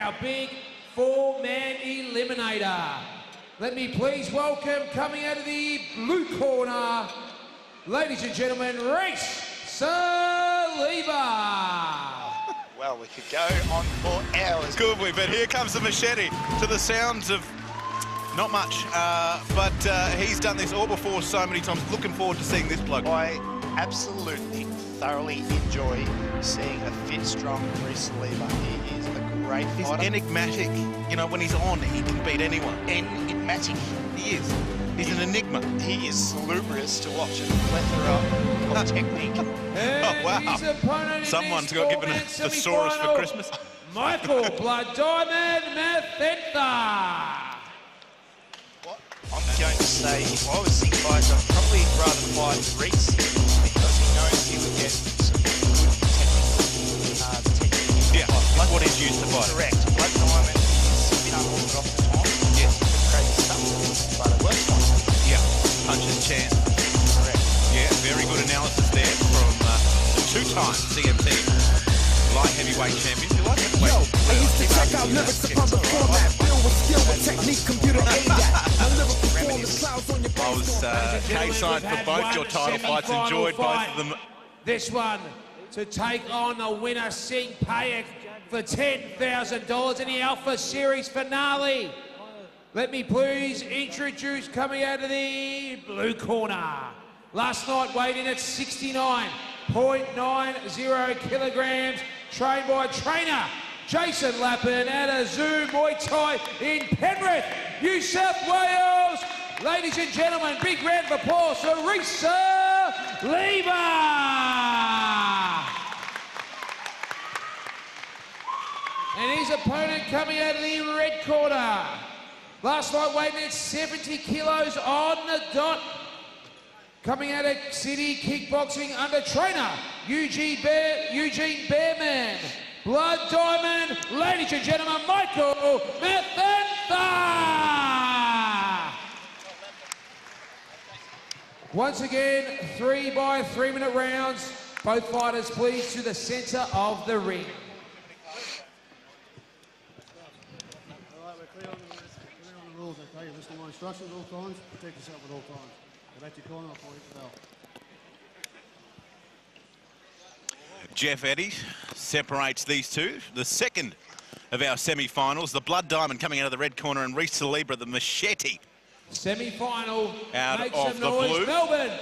Our big four-man eliminator. Let me please welcome, coming out of the blue corner, ladies and gentlemen, Rhyse Saliba. Well, we could go on for hours. Could we? But here comes the machete to the sounds of not much, but he's done this all before so many times. Looking forward to seeing this bloke. I absolutely thoroughly enjoy seeing a fit, strong Rhyse Saliba. He is a great He's fighter. enigmatic. You know, when he's on, he can beat anyone. Enigmatic. He is. He's an enigma. He is salubrious to watch, a plethora of technique. Oh, wow. Someone's got given a thesaurus for Christmas. Michael Blood Diamond Mathetha. What I'm going to say, if I was sick guys, I'd probably rather fight Rhyse because he knows he would get some good technique. Yeah, like what he's used to fight. Correct. Blood Diamond is a bit unorthodox at times. Yes. Crazy stuff, but it works for him. Yeah, punches chance. Correct. Yeah, very good analysis there from the two-time CMT light heavyweight champion. You like heavyweight? Yo, I used to check out lyrics upon the format, filled with skill with technique, computer aid at. My lyrical form is clouds on your I was K-side for both your title fights, enjoyed both of them. This one to take on the winner, Singh Payak, for $10,000 in the Alpha Series finale. Let me please introduce, coming out of the blue corner. Last night weighed in at 69.90 kilograms, trained by trainer Jason Lappin at a Zoo Muay Thai in Penrith, New South Wales. Ladies and gentlemen, big round of applause for Rhyse Saliba. And his opponent coming out of the red corner. Last night weighed in at 70 kilos on the dot. Coming out of City Kickboxing under trainer Eugene Behrman. Blood Diamond, ladies and gentlemen, Michael Mathetha. Once again, 3 by 3 minute rounds. Both fighters please to the centre of the ring. Alright, we're clear on the rules, okay? You're listening to my instructions at all times. Protect yourself at all times. Go back to your corner, I'll call you the bell. Jeff Eddy separates these two. The second of our semi-finals, the Blood Diamond coming out of the red corner, and Rhyse Saliba, the machete. Semi-final, out make of some the noise, blue. Melbourne.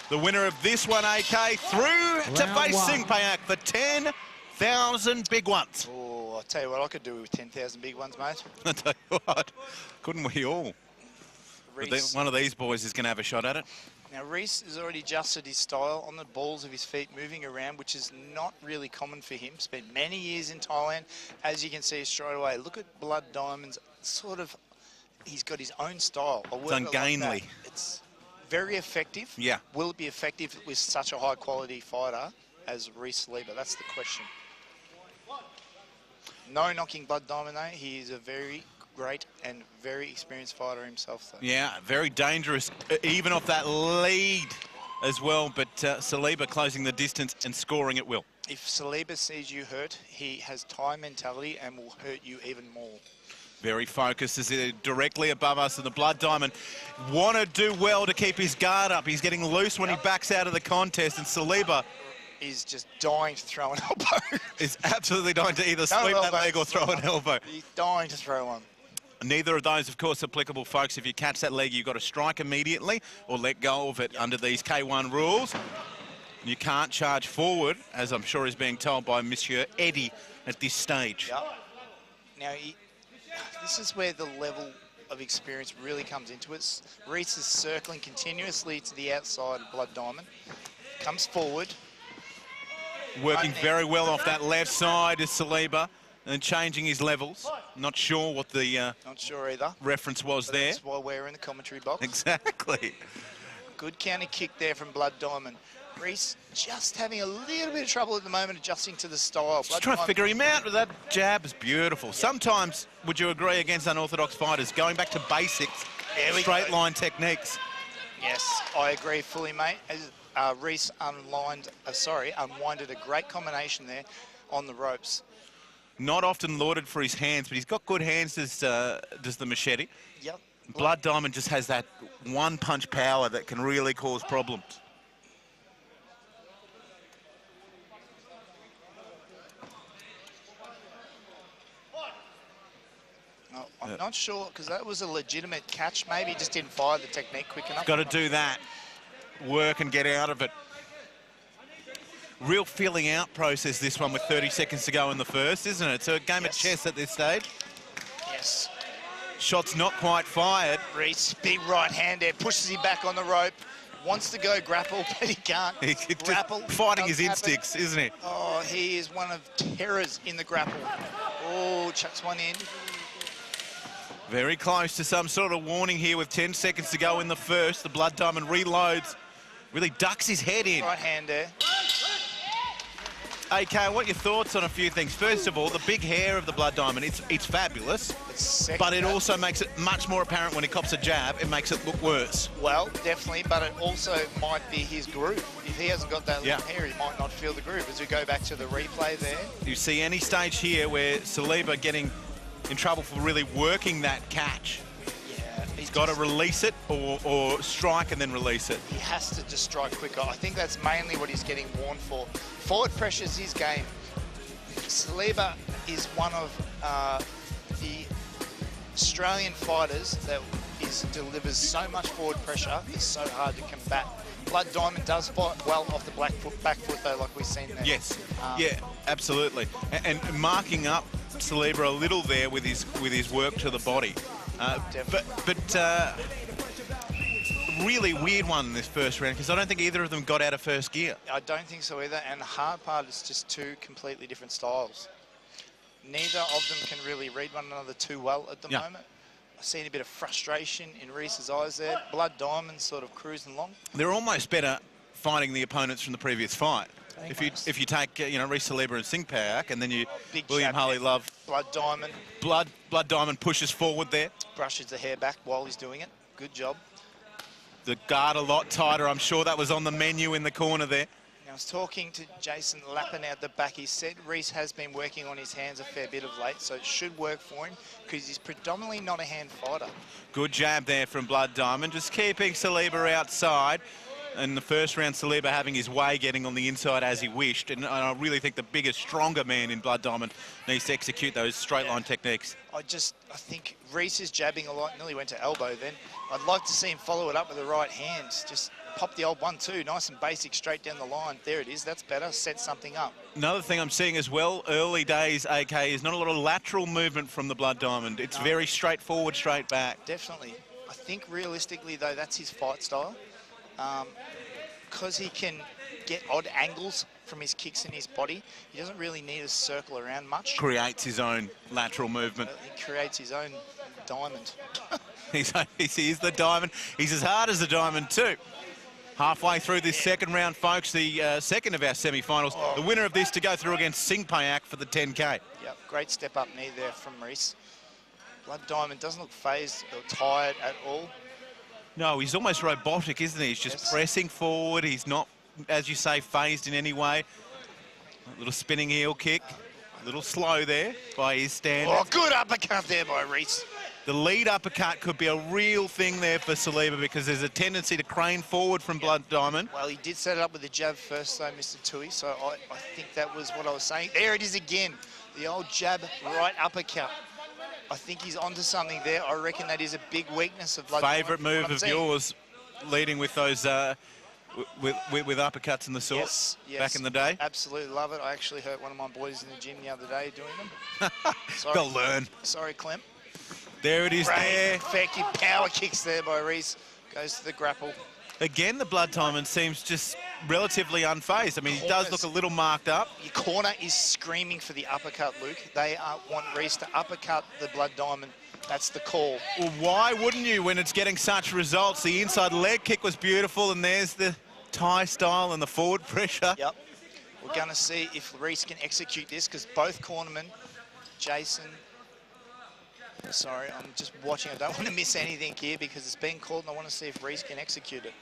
The winner of this one, AK, through to Round face one. Singh Payak for 10,000 big ones. Oh, I'll tell you what I could do with 10,000 big ones, mate. I tell you what, couldn't we all? But then Rhyse. one of these boys is going to have a shot at it. Now, Rhyse has already adjusted his style on the balls of his feet, moving around, which is not really common for him. Spent many years in Thailand. As you can see straight away, look at Blood Diamond's sort of, he's got his own style. It's ungainly. Like it's very effective. Yeah. Will it be effective with such a high-quality fighter as Rhyse Saliba? That's the question. No knocking Blood Diamond, though. He is a very great and very experienced fighter himself, though. Yeah, very dangerous, even off that lead as well, but Saliba closing the distance and scoring at will. If Saliba sees you hurt, he has Thai mentality and will hurt you even more. Very focused, is directly above us, and the Blood Diamond want to do well to keep his guard up. He's getting loose when he backs out of the contest, and Saliba is just dying to throw an elbow. is absolutely dying to either sweep that leg or throw an elbow. He's dying to throw one. Neither of those, of course, applicable, folks. If you catch that leg, you've got to strike immediately or let go of it under these K1 rules. You can't charge forward, as I'm sure is being told by Monsieur Eddy at this stage. Yep. Now, this is where the level of experience really comes into it. Rhyse is circling continuously to the outside of Blood Diamond. Comes forward. Working very well off that left side is Saliba. And changing his levels. Not sure what the Not sure either. reference was But there. That's why we're in the commentary box. Exactly. Good counter kick there from Blood Diamond. Rhyse just having a little bit of trouble at the moment adjusting to the style. Just trying to figure him out with that jab is beautiful. Sometimes, would you agree, against unorthodox fighters, going back to basics, straight line techniques. Yes, I agree fully, mate. As Rhyse unwinded a great combination there on the ropes. Not often lauded for his hands, but he's got good hands, does the Machete. Yep. Blood Diamond just has that one-punch power that can really cause problems. No, I'm not sure, because that was a legitimate catch. Maybe he just didn't fire the technique quick enough. Got to do that. Work and get out of it. Real feeling out process, this one, with 30 seconds to go in the first, isn't it? So a game of chess at this stage. Yes. Shot's not quite fired. Rhyse, big right hand there, pushes him back on the rope. Wants to go grapple, but he can't. Grapple. Fighting his instincts, isn't he? Oh, he is one of terrors in the grapple. Oh, chucks one in. Very close to some sort of warning here with 10 seconds to go in the first. The Blood Diamond reloads, really ducks his head in. Right hand there. AK, what are your thoughts on a few things? First of all, the big hair of the Blood Diamond, it's fabulous, but it also makes it much more apparent when he cops a jab. It makes it look worse. Well, definitely, but it also might be his groove. If he hasn't got that long hair, he might not feel the groove. As we go back to the replay there. You see any stage here where Saliba getting in trouble for really working that catch. Yeah. He's got to release it or strike and then release it. He has to just strike quicker. I think that's mainly what he's getting warned for. Forward pressure is his game. Saliba is one of the Australian fighters that delivers so much forward pressure. It's so hard to combat. Blood Diamond does fight well off the back foot though, like we've seen there. Yes, yeah, absolutely. And marking up Saliba a little there with his work to the body. But really weird one in this first round, because I don't think either of them got out of first gear. I don't think so either, and the hard part is just two completely different styles. Neither of them can really read one another too well at the moment. I've seen a bit of frustration in Rhyse's eyes there. Blood Diamond sort of cruising along. They're almost better fighting the opponents from the previous fight. If you take Rhyse Saliba and Singh Payak, and then you William Harley Love. Blood Diamond. Blood Diamond pushes forward there. Brushes the hair back while he's doing it. Good job. The guard a lot tighter. I'm sure that was on the menu in the corner there. I was talking to Jason Lappin out the back. He said Rhyse has been working on his hands a fair bit of late, so it should work for him because he's predominantly not a hand fighter. Good jab there from Blood Diamond, just keeping Saliba outside. In the first round, Saliba having his way, getting on the inside as he wished. And I really think the bigger, stronger man in Blood Diamond needs to execute those straight line techniques. I think Rhyse is jabbing a lot, nearly went to elbow then. I'd like to see him follow it up with the right hand. Just pop the old 1-2, nice and basic, straight down the line. There it is, that's better, set something up. Another thing I'm seeing as well, early days, AK, is not a lot of lateral movement from the Blood Diamond. It's very straightforward, straight back. Definitely. I think realistically, though, that's his fight style. Because he can get odd angles from his kicks in his body, he doesn't really need to circle around much. Creates his own lateral movement. He creates his own diamond. He's the diamond. He's as hard as the diamond too. Halfway through this second round, folks, the second of our semi-finals. The winner of this to go through against Singh Payak for the 10K. Yep, great step up knee there from Rhyse. Blood Diamond doesn't look phased or tired at all. No, he's almost robotic, isn't he? He's just pressing forward. He's not, as you say, phased in any way. A little spinning heel kick. A little slow there by his standards. Oh, good uppercut there by Rhyse. The lead uppercut could be a real thing there for Saliba because there's a tendency to crane forward from Blood Diamond. Well, he did set it up with the jab first, though, Mr. Tui, so I think that was what I was saying. There it is again, the old jab, right uppercut. I think he's onto something there. I reckon that is a big weakness of Blood Diamond. Favourite move of yours, leading with those with uppercuts in the sword back in the day? Absolutely love it. I actually hurt one of my boys in the gym the other day doing them. They'll learn. Sorry, Clem. There it is there. Effective power kicks there by Rhyse. Goes to the grapple. Again, the Blood Diamond seems just relatively unfazed. I mean, he does look a little marked up. Your corner is screaming for the uppercut, Luke. They want Rhyse to uppercut the Blood Diamond. That's the call. Well, why wouldn't you when it's getting such results? The inside leg kick was beautiful, and there's the Thai style and the forward pressure. Yep. We're going to see if Rhyse can execute this, because both cornermen, Jason... Sorry, I'm just watching. I don't want to miss anything here because it's been called, and I want to see if Rhyse can execute it.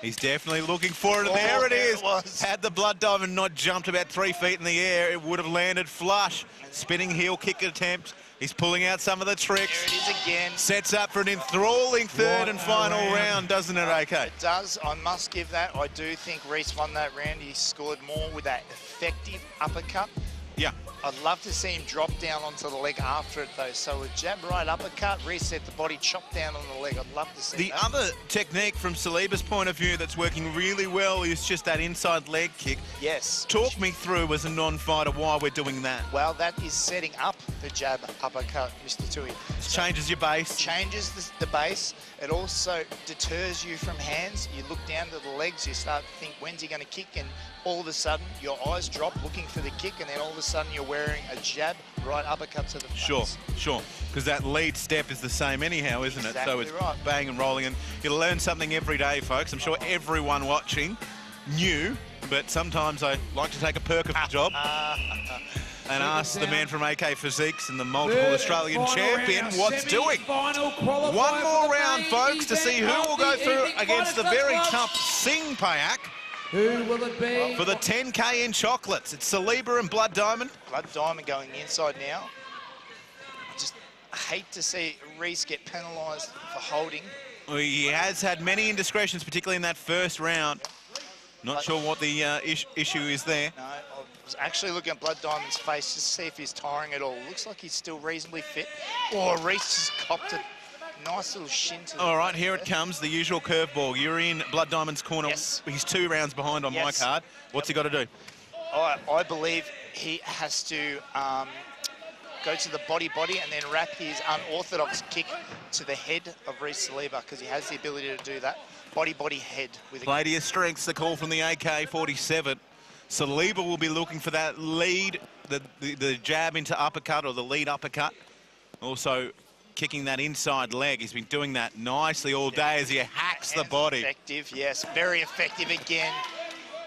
He's definitely looking for it, and Oh, there it there is. it was. Had the Blood Diamond not jumped about 3 feet in the air, it would have landed flush. Spinning heel kick attempt. He's pulling out some of the tricks. There it is again. Sets up for an enthralling third and final round. round, doesn't it, AK? It does. I must give that. I do think Rhyse won that round. He scored more with that effective uppercut. Yeah. I'd love to see him drop down onto the leg after it, though. So a jab right uppercut, reset the body, chop down on the leg. I'd love to see The that. other technique from Saliba's point of view that's working really well is just that inside leg kick. Yes. Talk me through, as a non-fighter, why we're doing that. Well, that is setting up the jab uppercut, Mr. Tui. It changes your base. Changes the base. It also deters you from hands. You look down to the legs, you start to think, when's he going to kick? And all of a sudden, your eyes drop looking for the kick, and then all of a sudden, you're wearing a jab, right uppercut to the face. Sure. Because that lead step is the same anyhow, isn't it? So Exactly it's right. bang and rolling. And you learn something every day, folks. I'm sure everyone watching knew, but sometimes I like to take a perk of the job and ask the man from AK Physiques and the multiple Third Australian final champion round, what's doing. semi-final qualifier One for more the round, main folks, to see who event will of go the through evening. against the Fighters very Club. tough Singh Payak Who will it be? for the 10K in chocolates. It's Saliba and Blood Diamond. Blood Diamond going inside now. I just hate to see Rhyse get penalised for holding. He has had many indiscretions, particularly in that first round. Not sure what the issue is there. No, I was actually looking at Blood Diamond's face just to see if he's tiring at all. Looks like he's still reasonably fit. Oh, Rhyse just copped a nice little shin to the All right, here it comes, the usual curveball. You're in Blood Diamond's corner. Yes. He's 2 rounds behind on my Yes. card. What's he got to do? I believe he has to go to the body and then wrap his unorthodox kick to the head of Rhyse Saliba, because he has the ability to do that. Body head with a Play to your strengths, the call from the AK-47. Saliba will be looking for that lead, the jab into uppercut, or the lead uppercut. Also kicking that inside leg. He's been doing that nicely all day as he hacks the hands body. Effective, yes, very effective again.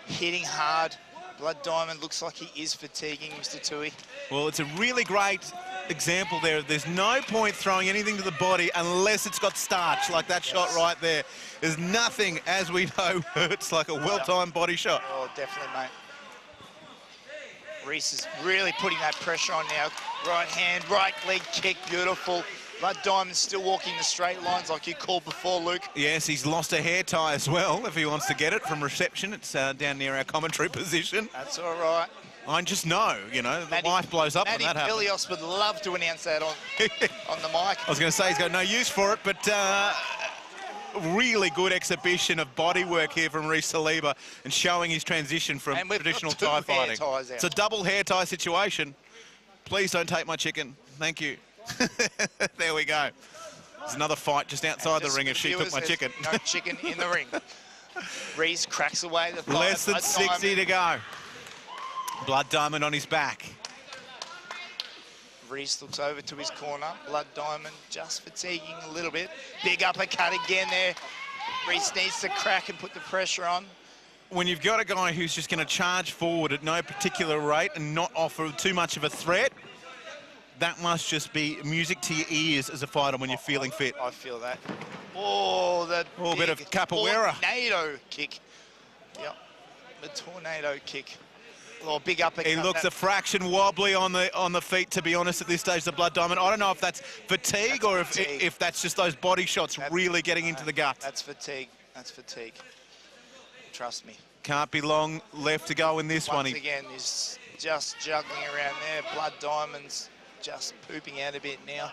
Hitting hard. Blood Diamond looks like he is fatiguing, Mr. Tui. Well, it's a really great example there. There's no point throwing anything to the body unless it's got starch, like that shot right there. There's nothing, as we know, hurts like a well-timed body shot. Oh, definitely, mate. Rhyse is really putting that pressure on now. Right hand, right leg kick, beautiful. Blood Diamond's still walking the straight lines like you called before, Luke. Yes, he's lost a hair tie as well, if he wants to get it from reception. It's down near our commentary position. That's all right. I just know, you know, the life blows up when that happens. Ilios would love to announce that on the mic. I was going to say he's got no use for it, but really good exhibition of body work here from Rhyse Saliba and showing his transition from And we've traditional got 2 Thai hair fighting. ties out. It's a double hair tie situation. Please don't take my chicken. Thank you. There we go. There's another fight just outside the Just ring if she took viewers, my there's chicken. No chicken in the ring. Rhyse cracks away the fight. Less than Blood 60 to Diamond. go. Blood Diamond on his back. Rhyse looks over to his corner. Blood Diamond just fatiguing a little bit. Big uppercut again there. Rhyse needs to crack and put the pressure on. When you've got a guy who's just going to charge forward at no particular rate and not offer too much of a threat, that must just be music to your ears as a fighter when you're feeling fit. I feel that. Oh, that Oh, a bit of capoeira. Tornado kick. Yep, the tornado kick. Oh, big uppercut. He looks a fraction wobbly on the feet, to be honest, at this stage, the Blood Diamond. I don't know if that's fatigue That's or fatigue. if that's just those body shots really getting into the gut. That's fatigue. That's fatigue. Trust me. Can't be long left to go in this one. Once again, he's just juggling around there. Blood Diamond's just pooping out a bit now.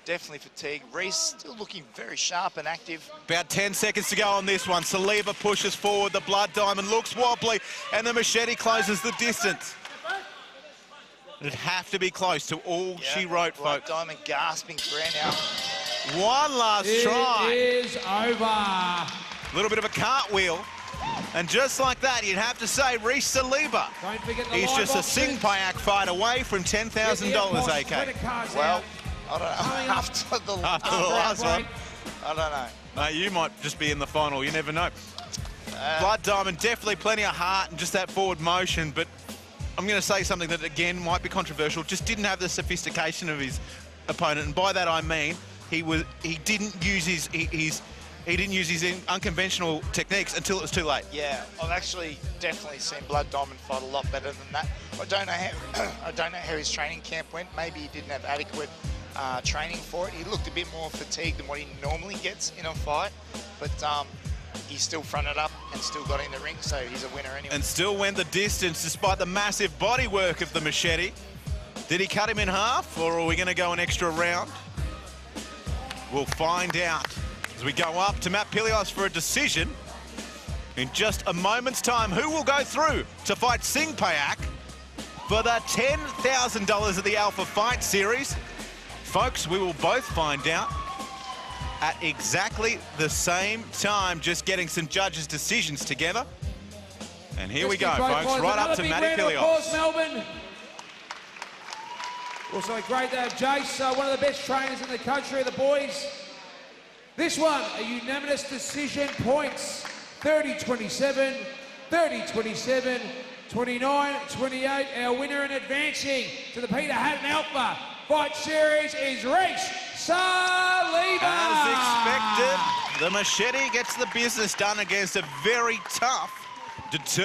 Definitely fatigued. Rhyse still looking very sharp and active. About 10 seconds to go on this one. Saliba pushes forward. The Blood Diamond looks wobbly, and the machete closes the distance. It'd have to be close to all she wrote, Blood folks. Diamond gasping for air now. One last try. It is over. A little bit of a cartwheel. And just like that, you'd have to say Rhyse Saliba. Don't forget the He's live just a options. Singh Payak fight away from $10,000, AK. Well, I don't know. Coming up After the After the last one. I don't know. No, you might just be in the final. You never know. Blood Diamond, definitely plenty of heart and just that forward motion, but I'm going to say something that, again, might be controversial. Just didn't have the sophistication of his opponent, and by that I mean he didn't use his he didn't use his unconventional techniques until it was too late. Yeah, I've actually definitely seen Blood Diamond fight a lot better than that. I don't know how I don't know how his training camp went. Maybe he didn't have adequate training for it. He looked a bit more fatigued than what he normally gets in a fight, but he still fronted up and still got in the ring, so he's a winner anyway. And still went the distance despite the massive body work of the machete. Did he cut him in half, or are we going to go an extra round? We'll find out as we go up to Matt Pilios for a decision in just a moment's time. Who will go through to fight Singh Payak for the $10,000 of the Alpha Fight Series? Folks, we will both find out at exactly the same time, just getting some judges' decisions together. And here we go, folks, right up to Matty Pilios. Melbourne. Also great to have Jace, one of the best trainers in the country, the boys. This one, a unanimous decision, points 30-27, 30-27, 29-28. Our winner and advancing to the Peter Hatton Alpha Fight Series is Rhyse Saliba. As expected, the machete gets the business done against a very tough, determined